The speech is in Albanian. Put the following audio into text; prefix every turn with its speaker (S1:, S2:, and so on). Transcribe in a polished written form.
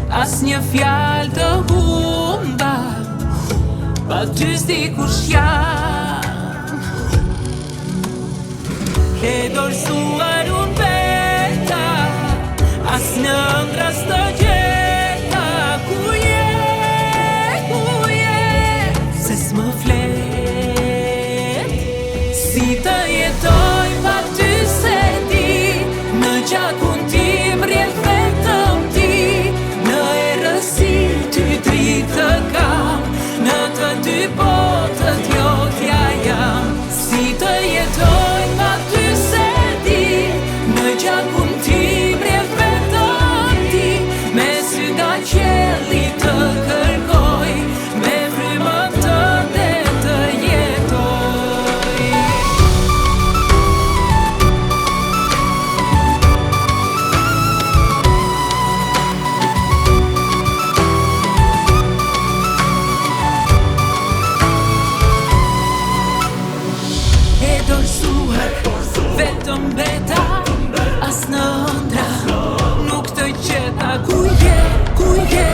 S1: as një fjalë të humba, pa ty s'di kush jam. E dorësuar unë veta, as në ëndra s'të gjeta. Ku je, se s'më flet. Si të jetoj pa ty se di, në gjakun tim rrjedh vetëm ti. Në errësi ty dritë të kam, në të dy botët jotja jam. Si të jetoj pa ty se di, në gjakun tim rrjedh vetëm ti. Me sy nga qielli të kërkoj, me frymën tënde të jetoj. E dorësuar, vetëm beta, as në ëndra nuk të gjeta. Ku je,